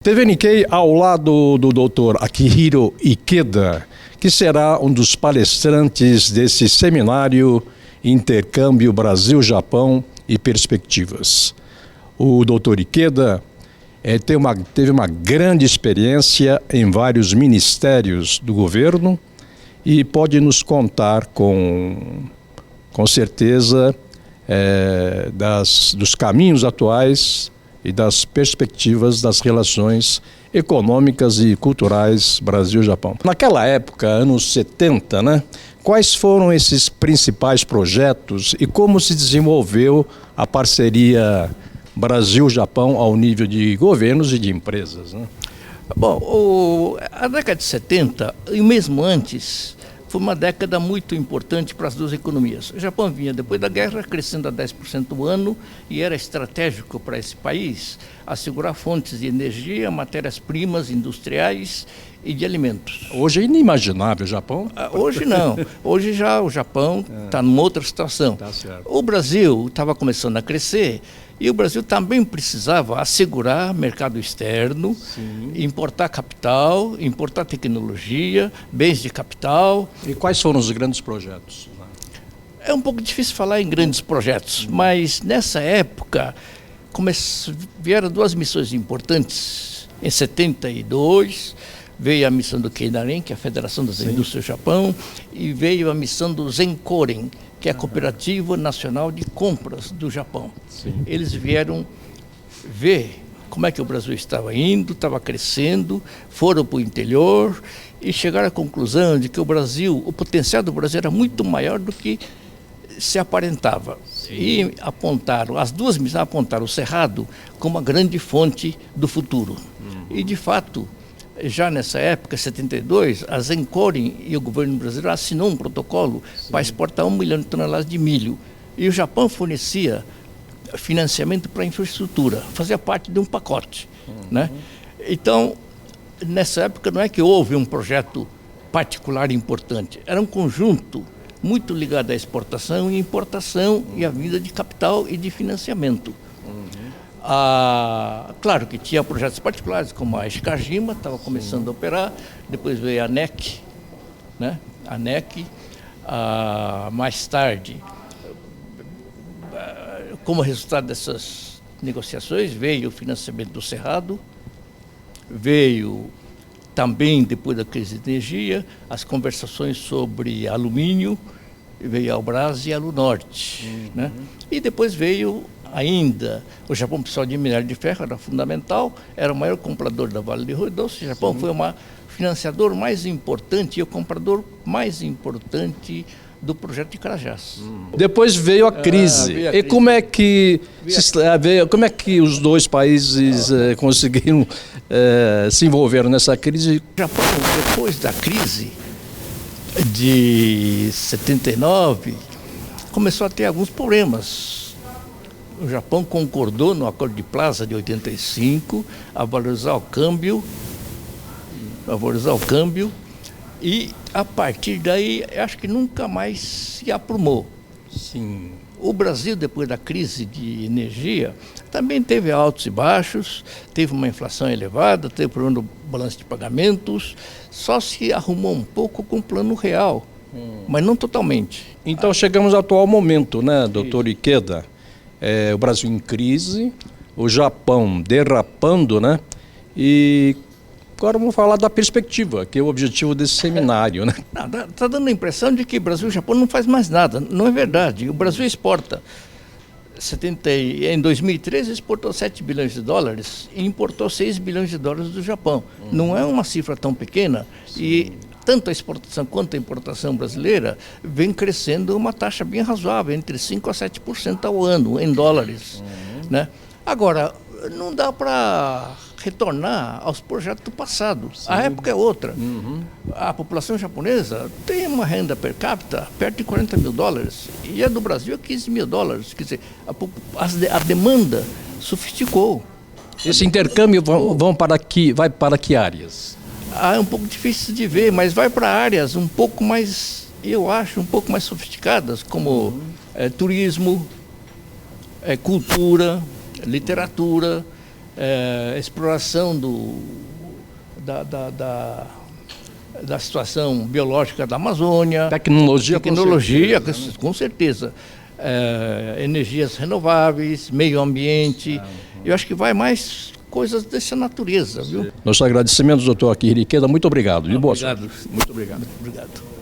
TV Nikkei ao lado do Dr. Akihiro Ikeda, que será um dos palestrantes desse seminário Intercâmbio Brasil-Japão e Perspectivas. O Dr. Ikeda teve uma grande experiência em vários ministérios do governo e pode nos contar com certeza dos caminhos atuais e das perspectivas das relações econômicas e culturais Brasil-Japão. Naquela época, anos 70, quais foram esses principais projetos e como se desenvolveu a parceria Brasil-Japão ao nível de governos e de empresas? Bom, a década de 70, e mesmo antes, foi uma década muito importante para as duas economias. O Japão vinha, depois da guerra, crescendo a 10% ao ano e era estratégico para esse país assegurar fontes de energia, matérias-primas industriais e de alimentos. Hoje é inimaginável o Japão? Hoje não. Hoje já o Japão está numa outra situação. Tá certo. O Brasil estava começando a crescer e o Brasil também precisava assegurar mercado externo, importar capital, importar tecnologia, bens de capital. E quais foram os grandes projetos? É um pouco difícil falar em grandes projetos, mas nessa época vieram duas missões importantes. Em 72 veio a missão do Keidanren, que é a Federação das Indústrias do Japão, e veio a missão do Zenkoren, que é a Cooperativa Nacional de Compras do Japão. Eles vieram ver como é que o Brasil estava indo, estava crescendo, foram para o interior e chegaram à conclusão de que o potencial do Brasil era muito maior do que se aparentava. E as duas missões apontaram o Cerrado como a grande fonte do futuro. E, de fato, já nessa época, 72, a Zenkoren e o governo brasileiro assinou um protocolo para exportar 1 milhão de toneladas de milho. E o Japão fornecia financiamento para a infraestrutura, fazia parte de um pacote. Então, nessa época não é que houve um projeto particular importante, era um conjunto muito ligado à exportação e importação e à vinda de capital e de financiamento. Claro que tinha projetos particulares, como a Ishikajima, estava começando a operar, depois veio a NEC, mais tarde, como resultado dessas negociações, veio o financiamento do Cerrado, veio também, depois da crise de energia, as conversações sobre alumínio, veio a Albras e a Alunorte. E depois veio ainda, o Japão precisava de minério de ferro, era fundamental, era o maior comprador da Vale do Rio Doce. O Japão foi o financiador mais importante e o comprador mais importante do projeto de Carajás. Depois veio a crise. E como é que os dois países conseguiram se envolver nessa crise? O Japão, depois da crise de 79, começou a ter alguns problemas. O Japão concordou no Acordo de Plaza de 85 a valorizar o câmbio, e a partir daí acho que nunca mais se aprumou. O Brasil, depois da crise de energia, também teve altos e baixos, teve uma inflação elevada, teve problema do balanço de pagamentos, só se arrumou um pouco com o Plano Real, mas não totalmente. Então chegamos ao atual momento, doutor Ikeda? O Brasil em crise, o Japão derrapando, E agora vamos falar da perspectiva, que é o objetivo desse seminário, Está dando a impressão de que o Brasil e o Japão não faz mais nada. Não é verdade. O Brasil exporta. Em 2013 exportou 7 bilhões de dólares e importou 6 bilhões de dólares do Japão. Não é uma cifra tão pequena e tanto a exportação quanto a importação brasileira vem crescendo uma taxa bem razoável, entre 5% a 7% ao ano, em dólares. Agora, não dá para retornar aos projetos do passado. A época é outra. A população japonesa tem uma renda per capita perto de 40 mil dólares e a do Brasil é 15 mil dólares. Quer dizer, a demanda sofisticou. Esse intercâmbio vai para que áreas? É um pouco difícil de ver, mas vai para áreas um pouco mais, eu acho, um pouco mais sofisticadas, como turismo, cultura, literatura, exploração da situação biológica da Amazônia. Tecnologia, com certeza. Energias renováveis, meio ambiente. Eu acho que vai mais coisas dessa natureza, viu? Nossos agradecimentos, doutor Akihiro Ikeda. Muito obrigado. Obrigado. Muito obrigado. Muito obrigado.